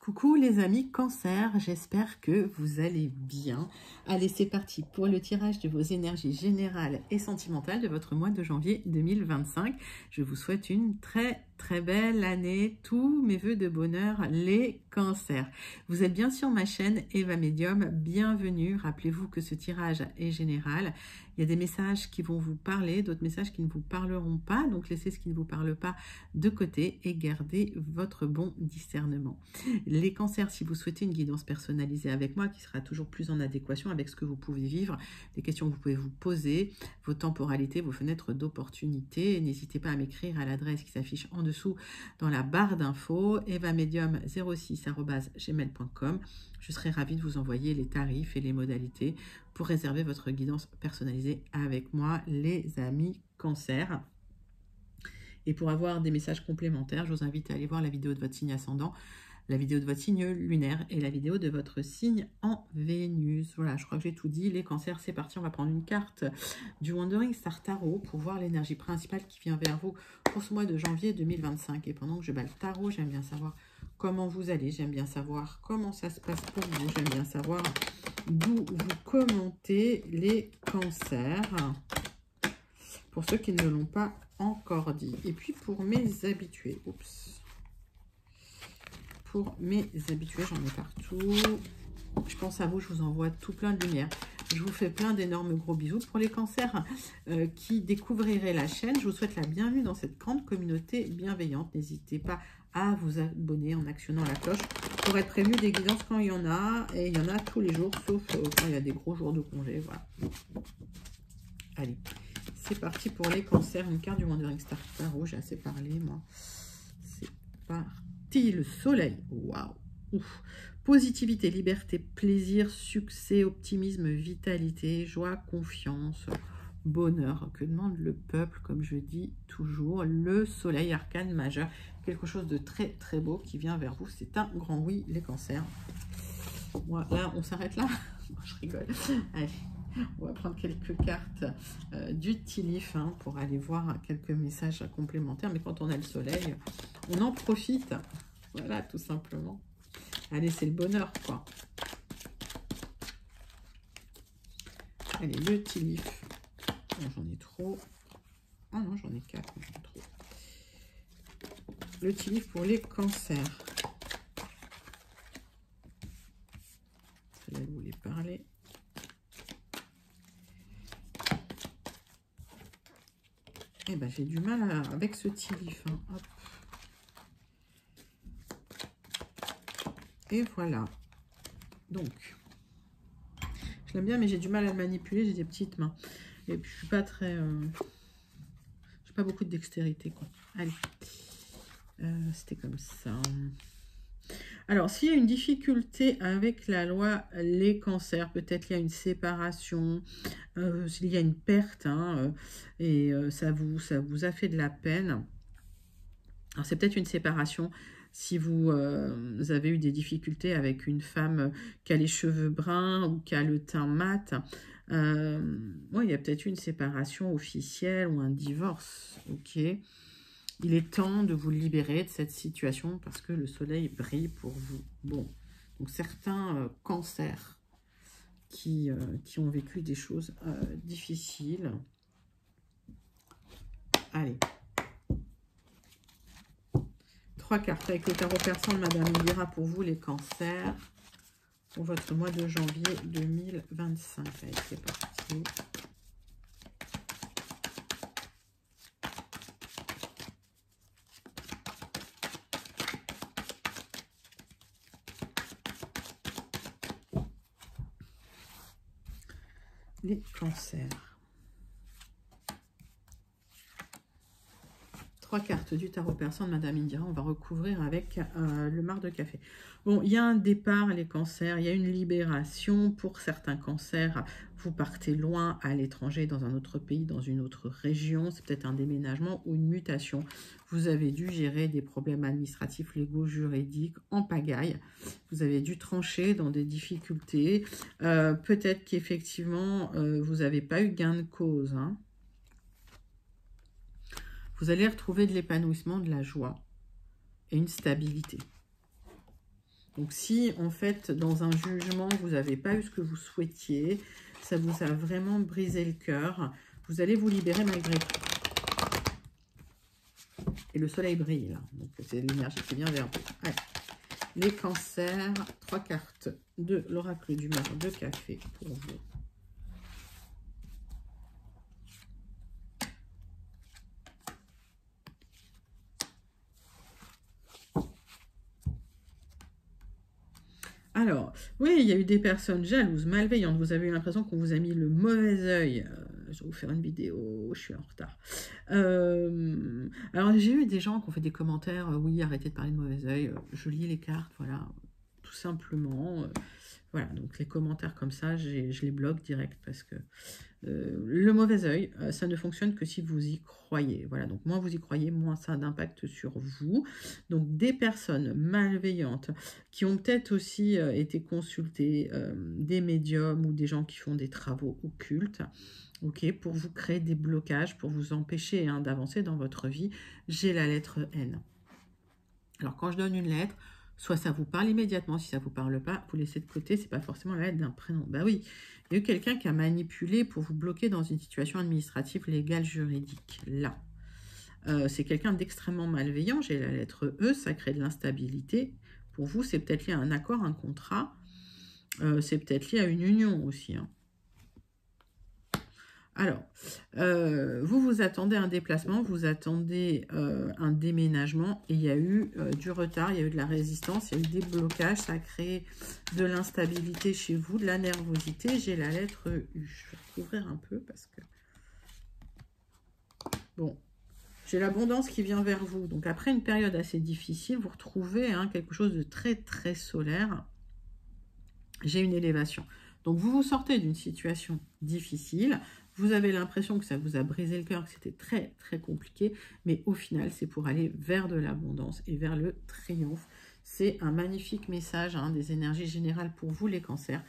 Coucou les amis Cancer, j'espère que vous allez bien. Allez, c'est parti pour le tirage de vos énergies générales et sentimentales de votre mois de janvier 2025. Je vous souhaite une très belle année. Tous mes vœux de bonheur, les cancers. Vous êtes bien sur ma chaîne Eva Medium, bienvenue. Rappelez-vous que ce tirage est général. Il y a des messages qui vont vous parler, d'autres messages qui ne vous parleront pas. Donc laissez ce qui ne vous parle pas de côté et gardez votre bon discernement. Les cancers, si vous souhaitez une guidance personnalisée avec moi, qui sera toujours plus en adéquation avec ce que vous pouvez vivre, des questions que vous pouvez vous poser, vos temporalités, vos fenêtres d'opportunité, n'hésitez pas à m'écrire à l'adresse qui s'affiche en dessous dans la barre d'infos, evamedium06@gmail.com. Je serai ravie de vous envoyer les tarifs et les modalités pour réserver votre guidance personnalisée avec moi, les amis cancers. Et pour avoir des messages complémentaires, je vous invite à aller voir la vidéo de votre signe ascendant, la vidéo de votre signe lunaire et la vidéo de votre signe en Vénus. Voilà, je crois que j'ai tout dit. Les cancers, c'est parti. On va prendre une carte du Wandering Star Tarot pour voir l'énergie principale qui vient vers vous pour ce mois de janvier 2025. Et pendant que je bats le tarot, j'aime bien savoir comment vous allez. J'aime bien savoir comment ça se passe pour vous. J'aime bien savoir d'où vous commentez les cancers. Pour ceux qui ne l'ont pas encore dit. Et puis pour mes habitués. Oups. Pour mes habitués, j'en ai partout. Je pense à vous, je vous envoie tout plein de lumière. Je vous fais plein d'énormes gros bisous. Pour les cancers qui découvriraient la chaîne, je vous souhaite la bienvenue dans cette grande communauté bienveillante. N'hésitez pas à vous abonner en actionnant la cloche pour être prévenu des guidances quand il y en a. Et il y en a tous les jours, sauf quand il y a des gros jours de congé. Voilà. Allez, c'est parti pour les cancers. Une carte du Wandering Star Tarot, j'ai assez parlé, moi. C'est parti. Le soleil, waouh, positivité, liberté, plaisir, succès, optimisme, vitalité, joie, confiance, bonheur. Que demande le peuple, comme je dis toujours? Le soleil, arcane majeur, quelque chose de très beau qui vient vers vous. C'est un grand oui, les cancers. Voilà, on s'arrête là. Je rigole. Allez, on va prendre quelques cartes du Tilif pour aller voir quelques messages complémentaires. Mais quand on a le soleil, on en profite. Voilà, tout simplement. Allez, c'est le bonheur, quoi. Allez, le Tilif. Oh, j'en ai trop. Ah non, j'en ai 4. J'en ai trop. Le Tilif pour les cancers. Celle-là, je voulais parler. Eh ben, j'ai du mal avec ce Tilif. Hop. Et voilà. Donc, je l'aime bien, mais j'ai du mal à le manipuler. J'ai des petites mains. Et puis, je suis pas très... j'ai pas beaucoup de dextérité, quoi. Allez. C'était comme ça. Alors, s'il y a une difficulté avec la loi, les cancers, peut-être il y a une séparation, s'il y a une perte, et ça vous a fait de la peine. Alors, c'est peut-être une séparation. Si vous avez eu des difficultés avec une femme qui a les cheveux bruns ou qui a le teint mat, il y a peut-être une séparation officielle ou un divorce. Ok, il est temps de vous libérer de cette situation parce que le soleil brille pour vous. Bon, donc certains cancers qui ont vécu des choses difficiles. Allez. 3 cartes avec le tarot persan de Madame Indira pour vous, les cancers, pour votre mois de janvier 2025. Allez, c'est parti. Les cancers. 3 cartes du tarot persan de Madame Indira. On va recouvrir avec le marc de café. Bon, il y a un départ, les cancers. Il y a une libération. Pour certains cancers, vous partez loin à l'étranger, dans un autre pays, dans une autre région. C'est peut-être un déménagement ou une mutation. Vous avez dû gérer des problèmes administratifs, légaux, juridiques en pagaille. Vous avez dû trancher dans des difficultés. Peut-être qu'effectivement, vous n'avez pas eu gain de cause, Vous allez retrouver de l'épanouissement, de la joie et une stabilité. Donc, si, en fait, dans un jugement, vous n'avez pas eu ce que vous souhaitiez, ça vous a vraiment brisé le cœur, vous allez vous libérer malgré tout. Et le soleil brille, là. Donc, c'est l'énergie qui vient vers vous. Allez. Les cancers, 3 cartes de l'oracle du maire de café pour vous. Alors, oui, il y a eu des personnes jalouses, malveillantes. Vous avez eu l'impression qu'on vous a mis le mauvais œil. Je vais vous faire une vidéo, je suis en retard. Alors, j'ai eu des gens qui ont fait des commentaires. Oui, arrêtez de parler de mauvais œil. Je lis les cartes, voilà, tout simplement. Voilà, donc les commentaires comme ça, je les bloque direct parce que le mauvais œil, ça ne fonctionne que si vous y croyez. Voilà, donc moins vous y croyez, moins ça a d'impact sur vous. Donc des personnes malveillantes qui ont peut-être aussi été consultées, des médiums ou des gens qui font des travaux occultes, ok, pour vous créer des blocages, pour vous empêcher d'avancer dans votre vie. J'ai la lettre N. Alors quand je donne une lettre, soit ça vous parle immédiatement, si ça ne vous parle pas, vous laissez de côté, c'est pas forcément la lettre d'un prénom. Bah oui, il y a eu quelqu'un qui a manipulé pour vous bloquer dans une situation administrative, légale, juridique. Là, c'est quelqu'un d'extrêmement malveillant. J'ai la lettre E, ça crée de l'instabilité. Pour vous, c'est peut-être lié à un accord, un contrat. C'est peut-être lié à une union aussi. Hein. Alors, vous attendez un déplacement, vous attendez un déménagement et il y a eu du retard, il y a eu de la résistance, il y a eu des blocages, ça a créé de l'instabilité chez vous, de la nervosité. J'ai la lettre U. Je vais recouvrir un peu parce que... Bon, j'ai l'abondance qui vient vers vous. Donc après une période assez difficile, vous retrouvez quelque chose de très très solaire. J'ai une élévation. Donc vous vous sortez d'une situation difficile. Vous avez l'impression que ça vous a brisé le cœur, que c'était très, très compliqué. Mais au final, c'est pour aller vers de l'abondance et vers le triomphe. C'est un magnifique message des énergies générales pour vous, les cancers.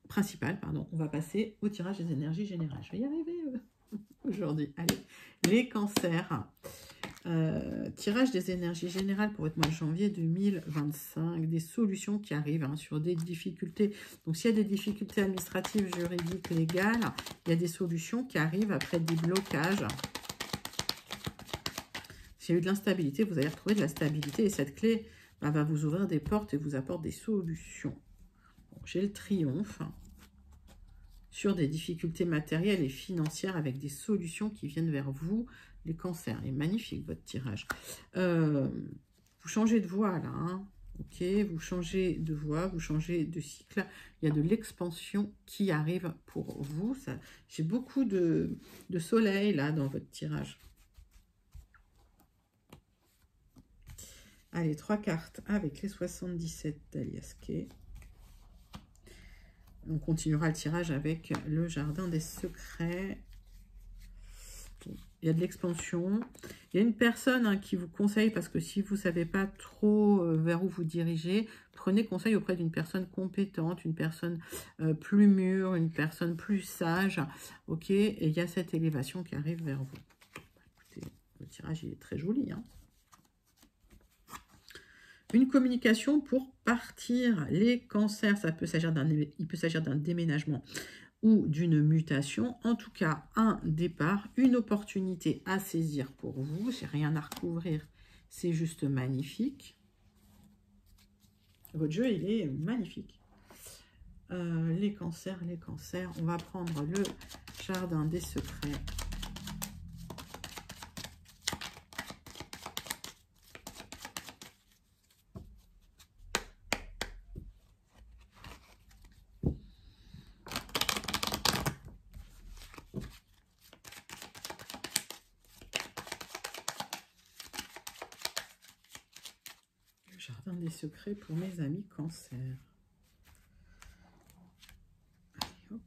Principal, pardon. On va passer au tirage des énergies générales. Je vais y arriver aujourd'hui. Allez, les cancers. Tirage des énergies générales pour votre mois de janvier 2025, des solutions qui arrivent sur des difficultés. Donc, s'il y a des difficultés administratives, juridiques, légales, il y a des solutions qui arrivent après des blocages. S'il y a eu de l'instabilité, vous allez retrouver de la stabilité et cette clé va vous ouvrir des portes et vous apporte des solutions. Bon, j'ai le triomphe sur des difficultés matérielles et financières avec des solutions qui viennent vers vous, les cancers. Il est magnifique votre tirage. Vous changez de voie là, ok, vous changez de voie, vous changez de cycle. Il y a de l'expansion qui arrive pour vous. J'ai beaucoup de soleil là dans votre tirage. Allez, 3 cartes avec les 77 d'Alias Kay. On continuera le tirage avec le jardin des secrets. Il y a de l'expansion. Il y a une personne qui vous conseille, parce que si vous ne savez pas trop vers où vous dirigez, prenez conseil auprès d'une personne compétente, une personne plus mûre, une personne plus sage. Ok, et il y a cette élévation qui arrive vers vous. Écoutez, le tirage il est très joli. Une communication pour partir. Les cancers, il peut s'agir d'un déménagement ou d'une mutation. En tout cas, un départ, une opportunité à saisir pour vous. J'ai rien à recouvrir, c'est juste magnifique. Votre jeu, il est magnifique. Les cancers, on va prendre le jardin des secrets. Jardin des secrets pour mes amis cancer. Allez, hop.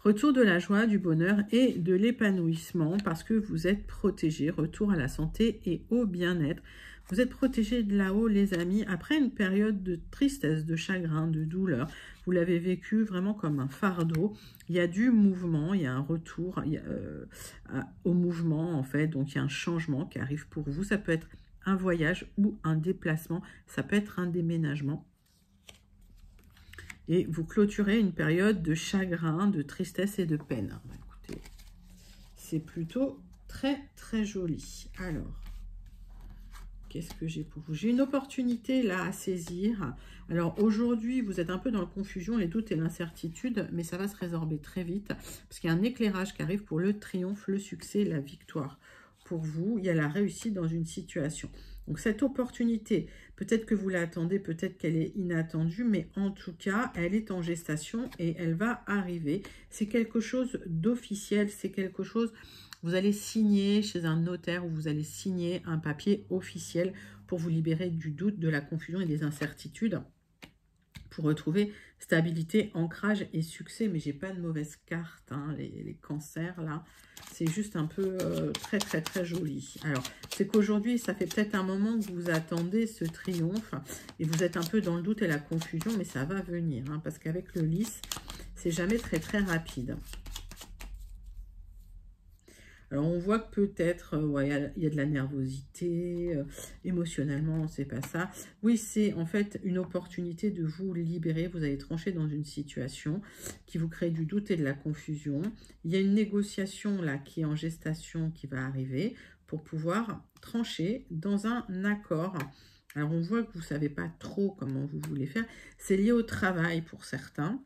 Retour de la joie, du bonheur et de l'épanouissement parce que vous êtes protégé. Retour à la santé et au bien-être. Vous êtes protégé de là-haut, les amis, après une période de tristesse, de chagrin, de douleur. Vous l'avez vécu vraiment comme un fardeau. Il y a du mouvement, il y a un retour au mouvement, en fait. Donc, il y a un changement qui arrive pour vous. Ça peut être un voyage ou un déplacement. Ça peut être un déménagement. Et vous clôturez une période de chagrin, de tristesse et de peine. Bah, écoutez, c'est plutôt très, très joli. Alors, qu'est-ce que j'ai pour vous? J'ai une opportunité là à saisir. Alors aujourd'hui, vous êtes un peu dans la confusion, les doutes et l'incertitude, mais ça va se résorber très vite parce qu'il y a un éclairage qui arrive pour le triomphe, le succès, la victoire. Pour vous, il y a la réussite dans une situation. Donc cette opportunité, peut-être que vous l'attendez, peut-être qu'elle est inattendue, mais en tout cas, elle est en gestation et elle va arriver. C'est quelque chose d'officiel, c'est quelque chose... Vous allez signer chez un notaire ou vous allez signer un papier officiel pour vous libérer du doute, de la confusion et des incertitudes, pour retrouver stabilité, ancrage et succès. Mais j'ai pas de mauvaise carte, hein, les cancers là. C'est juste un peu très très très joli. Alors, c'est qu'aujourd'hui, ça fait peut-être un moment que vous attendez ce triomphe et vous êtes un peu dans le doute et la confusion, mais ça va venir, hein, parce qu'avec le lys, c'est jamais très très rapide. Alors, on voit que peut-être, ouais, il y a de la nervosité, émotionnellement, c'est pas ça. Oui, c'est en fait une opportunité de vous libérer. Vous allez trancher dans une situation qui vous crée du doute et de la confusion. Il y a une négociation là qui est en gestation qui va arriver pour pouvoir trancher dans un accord. Alors, on voit que vous ne savez pas trop comment vous voulez faire. C'est lié au travail pour certains.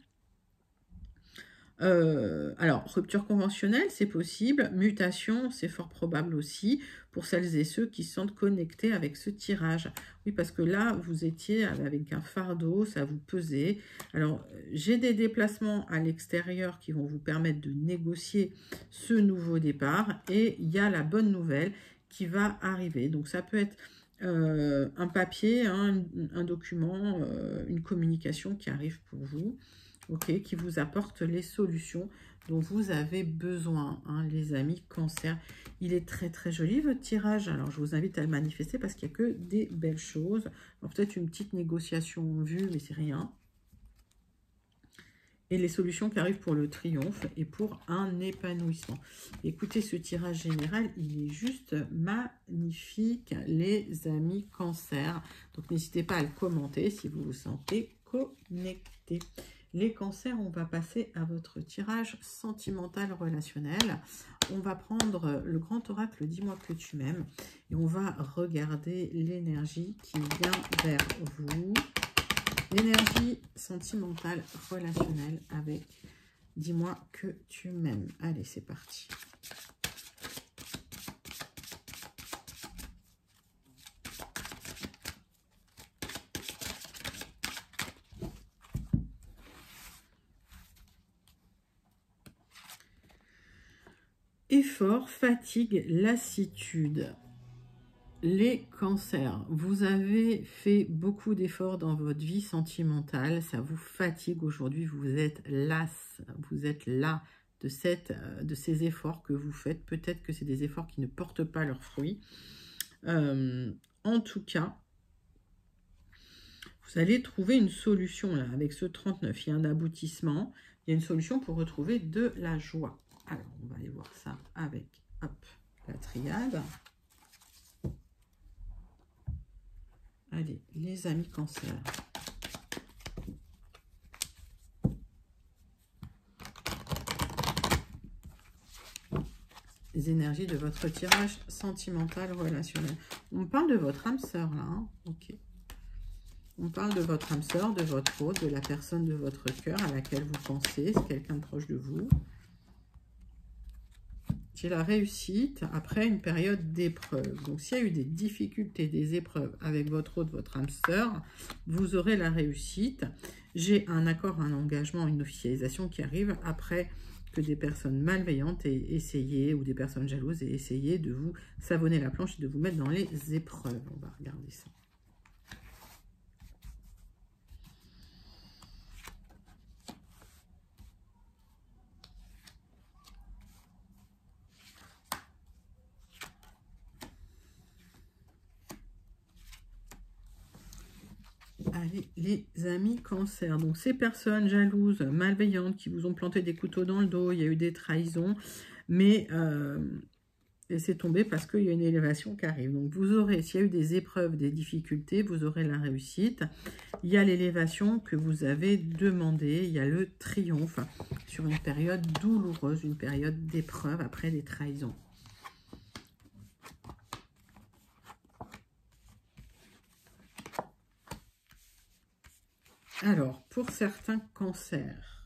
Alors, rupture conventionnelle, c'est possible. Mutation, c'est fort probable aussi pour celles et ceux qui se sentent connectés avec ce tirage. Oui, parce que là, vous étiez avec un fardeau, ça vous pesait. Alors, j'ai des déplacements à l'extérieur qui vont vous permettre de négocier ce nouveau départ. Et il y a la bonne nouvelle qui va arriver. Donc, ça peut être un papier, hein, un document, une communication qui arrive pour vous. Ok, qui vous apporte les solutions dont vous avez besoin, hein, les amis Cancer. Il est très très joli votre tirage. Alors je vous invite à le manifester parce qu'il n'y a que des belles choses. Peut-être une petite négociation vue, mais c'est rien. Et les solutions qui arrivent pour le triomphe et pour un épanouissement. Écoutez, ce tirage général, il est juste magnifique, les amis Cancer. Donc n'hésitez pas à le commenter si vous vous sentez connecté. Les cancers, on va passer à votre tirage sentimental relationnel. On va prendre le grand oracle « Dis-moi que tu m'aimes » et on va regarder l'énergie qui vient vers vous. L'énergie sentimentale relationnelle avec « Dis-moi que tu m'aimes ». Allez, c'est parti. Effort, fatigue, lassitude. Les cancers, vous avez fait beaucoup d'efforts dans votre vie sentimentale, ça vous fatigue aujourd'hui, vous êtes las, vous êtes là de ces efforts que vous faites. Peut-être que c'est des efforts qui ne portent pas leurs fruits. En tout cas, vous allez trouver une solution là, avec ce 39. Il y a un aboutissement, il y a une solution pour retrouver de la joie. Alors, on va aller voir ça avec, hop, la triade. Allez, les amis Cancer. Les énergies de votre tirage sentimental relationnel. On parle de votre âme sœur là, hein, ok. On parle de votre âme sœur, de votre autre, de la personne de votre cœur à laquelle vous pensez, c'est quelqu'un de proche de vous. J'ai la réussite après une période d'épreuve. Donc, s'il y a eu des difficultés, des épreuves avec votre autre, votre âme sœur, vous aurez la réussite. J'ai un accord, un engagement, une officialisation qui arrive après que des personnes malveillantes aient essayé, ou des personnes jalouses aient essayé de vous savonner la planche et de vous mettre dans les épreuves. On va regarder ça. Allez, les amis cancer. Donc, ces personnes jalouses, malveillantes, qui vous ont planté des couteaux dans le dos, il y a eu des trahisons, mais laissez tomber parce qu'il y a une élévation qui arrive. Donc, vous aurez, s'il y a eu des épreuves, des difficultés, vous aurez la réussite. Il y a l'élévation que vous avez demandée. Il y a le triomphe sur une période douloureuse, une période d'épreuve après des trahisons. Alors, pour certains cancers,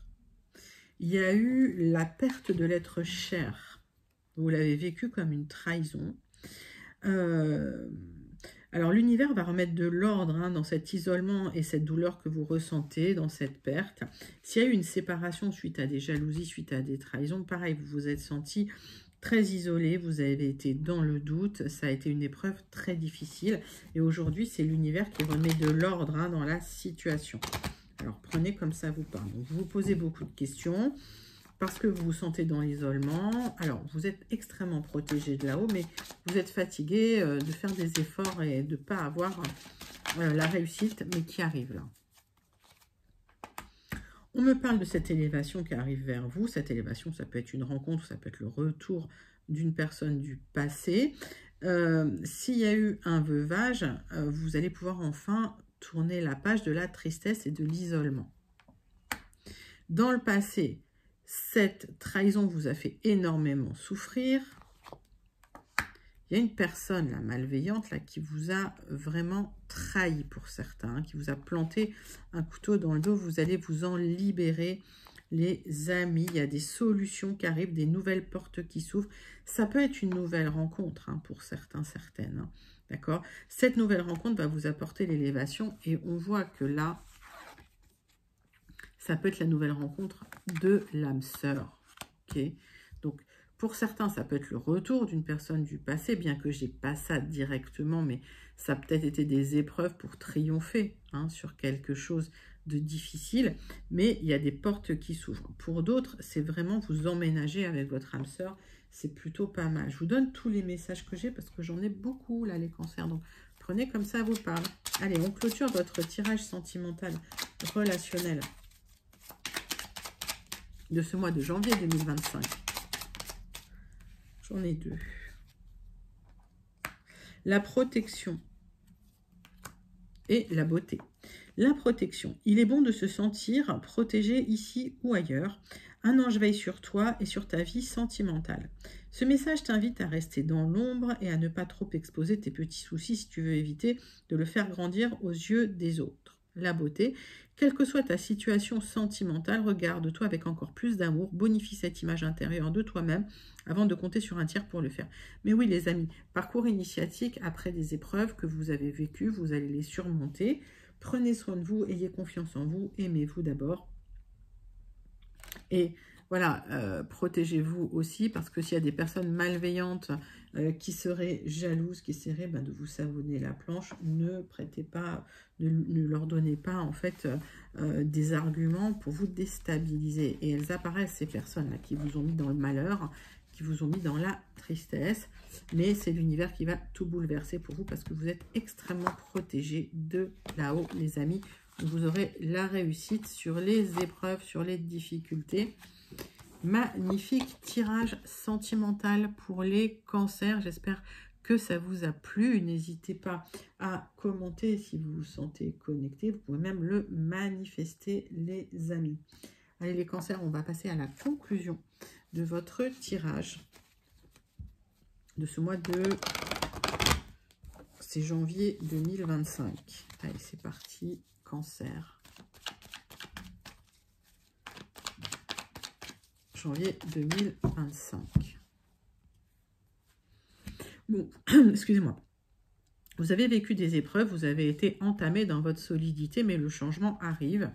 il y a eu la perte de l'être cher. Vous l'avez vécu comme une trahison. Alors, l'univers va remettre de l'ordre dans cet isolement et cette douleur que vous ressentez, dans cette perte. S'il y a eu une séparation suite à des jalousies, suite à des trahisons, pareil, vous vous êtes senti très isolé, vous avez été dans le doute, ça a été une épreuve très difficile. Et aujourd'hui, c'est l'univers qui remet de l'ordre dans la situation. Alors, prenez comme ça vous parle. Donc, vous vous posez beaucoup de questions parce que vous vous sentez dans l'isolement. Alors, vous êtes extrêmement protégé de là-haut, mais vous êtes fatigué de faire des efforts et de ne pas avoir la réussite, mais qui arrive là. On me parle de cette élévation qui arrive vers vous. Cette élévation, ça peut être une rencontre, ça peut être le retour d'une personne du passé. S'il y a eu un veuvage, vous allez pouvoir enfin tourner la page de la tristesse et de l'isolement. Dans le passé, cette trahison vous a fait énormément souffrir. Il y a une personne là, malveillante là, qui vous a vraiment trahi pour certains, qui vous a planté un couteau dans le dos. Vous allez vous en libérer, les amis. Il y a des solutions qui arrivent, des nouvelles portes qui s'ouvrent. Ça peut être une nouvelle rencontre pour certains, certaines. D'accord? Cette nouvelle rencontre va vous apporter l'élévation et on voit que là, ça peut être la nouvelle rencontre de l'âme sœur. Ok? Donc, pour certains, ça peut être le retour d'une personne du passé, bien que je n'ai pas ça directement, mais ça a peut-être été des épreuves pour triompher sur quelque chose de difficile, mais il y a des portes qui s'ouvrent. Pour d'autres, c'est vraiment vous emménager avec votre âme sœur, c'est plutôt pas mal. Je vous donne tous les messages que j'ai parce que j'en ai beaucoup là, les cancers, donc prenez comme ça vous parle. Allez, on clôture votre tirage sentimental, relationnel de ce mois de janvier 2025. J'en ai deux. La protection et la beauté. La protection. Il est bon de se sentir protégé ici ou ailleurs. Un ange veille sur toi et sur ta vie sentimentale. Ce message t'invite à rester dans l'ombre et à ne pas trop exposer tes petits soucis si tu veux éviter de le faire grandir aux yeux des autres. La beauté. Quelle que soit ta situation sentimentale, regarde-toi avec encore plus d'amour, bonifie cette image intérieure de toi-même avant de compter sur un tiers pour le faire. Mais oui les amis, parcours initiatique après des épreuves que vous avez vécues, vous allez les surmonter. Prenez soin de vous, ayez confiance en vous, aimez-vous d'abord. Et voilà, protégez-vous aussi parce que s'il y a des personnes malveillantes qui seraient jalouses, qui essaieraient de vous savonner la planche, ne prêtez pas, ne leur donnez pas en fait des arguments pour vous déstabiliser. Et elles apparaissent, ces personnes-là, qui vous ont mis dans le malheur, qui vous ont mis dans la tristesse. Mais c'est l'univers qui va tout bouleverser pour vous parce que vous êtes extrêmement protégés de là-haut, les amis. Vous aurez la réussite sur les épreuves, sur les difficultés. Magnifique tirage sentimental pour les cancers. J'espère que ça vous a plu. N'hésitez pas à commenter si vous vous sentez connecté. Vous pouvez même le manifester, les amis. Allez, les cancers, on va passer à la conclusion de votre tirage de ce mois de... C'est janvier 2025. Allez, c'est parti. Cancer. Janvier 2025. Bon, excusez-moi. Vous avez vécu des épreuves, vous avez été entamé dans votre solidité, mais le changement arrive.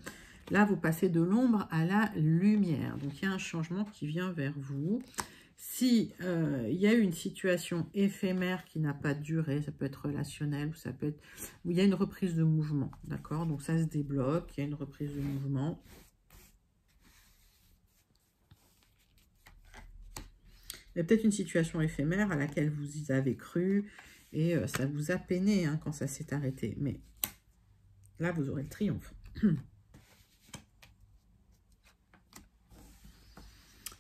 Là, vous passez de l'ombre à la lumière. Donc, il y a un changement qui vient vers vous. Si il y a eu une situation éphémère qui n'a pas duré, ça peut être relationnel, ou ça peut être... où il y a une reprise de mouvement, d'accord? Donc, ça se débloque, il y a une reprise de mouvement. Il y a peut-être une situation éphémère à laquelle vous avez cru et ça vous a peiné quand ça s'est arrêté. Mais Là, vous aurez le triomphe.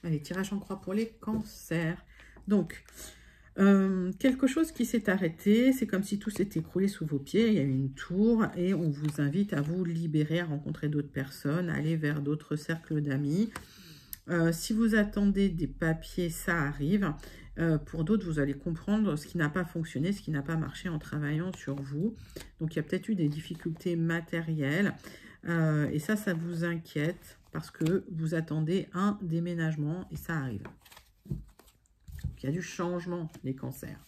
Allez, tirage en croix pour les cancers. Donc, quelque chose qui s'est arrêté, c'est comme si tout s'est écroulé sous vos pieds, il y a eu une tour et on vous invite à vous libérer, à rencontrer d'autres personnes, à aller vers d'autres cercles d'amis. Si vous attendez des papiers, ça arrive. Pour d'autres, vous allez comprendre ce qui n'a pas fonctionné, ce qui n'a pas marché en travaillant sur vous. Donc, il y a peut-être eu des difficultés matérielles et ça vous inquiète parce que vous attendez un déménagement et ça arrive. Il y a du changement, les cancers.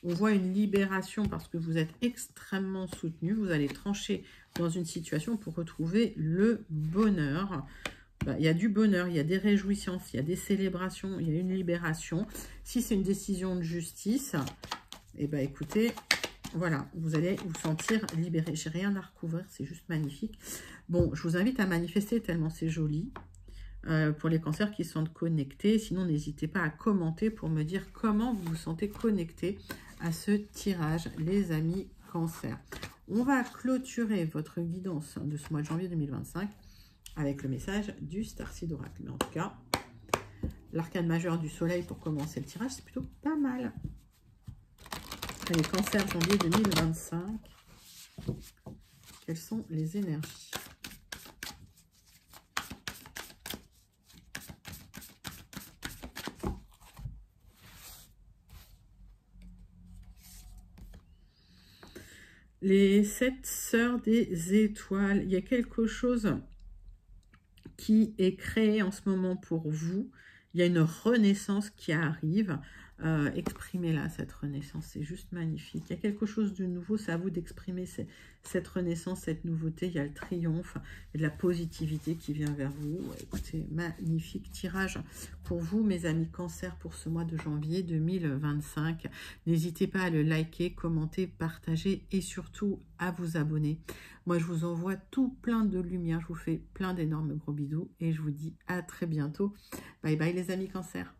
On voit une libération parce que vous êtes extrêmement soutenu. Vous allez trancher dans une situation pour retrouver le bonheur. Il y a du bonheur, il y a des réjouissances, il y a des célébrations, il y a une libération. Si c'est une décision de justice, eh bien écoutez, voilà, vous allez vous sentir libéré. J'ai rien à recouvrir, c'est juste magnifique. Bon, je vous invite à manifester tellement c'est joli. Pour les cancers qui se sentent connectés. Sinon, n'hésitez pas à commenter pour me dire comment vous vous sentez connecté à ce tirage, les amis cancers. On va clôturer votre guidance de ce mois de janvier 2025 avec le message du Starseed Oracle. Mais en tout cas, l'arcane majeur du soleil pour commencer le tirage, c'est plutôt pas mal. Les cancers janvier 2025. Quelles sont les énergies ? Les 7 sœurs des étoiles, il y a quelque chose qui est créé en ce moment pour vous. Il y a une renaissance qui arrive. Exprimez-la, cette renaissance, c'est juste magnifique. Il y a quelque chose de nouveau, c'est à vous d'exprimer cette renaissance, cette nouveauté. Il y a le triomphe et de la positivité qui vient vers vous. Écoutez, magnifique tirage pour vous, mes amis cancers, pour ce mois de janvier 2025. N'hésitez pas à le liker, commenter, partager et surtout à vous abonner. Moi, je vous envoie tout plein de lumière. Je vous fais plein d'énormes gros bisous et je vous dis à très bientôt. Bye bye les amis cancers.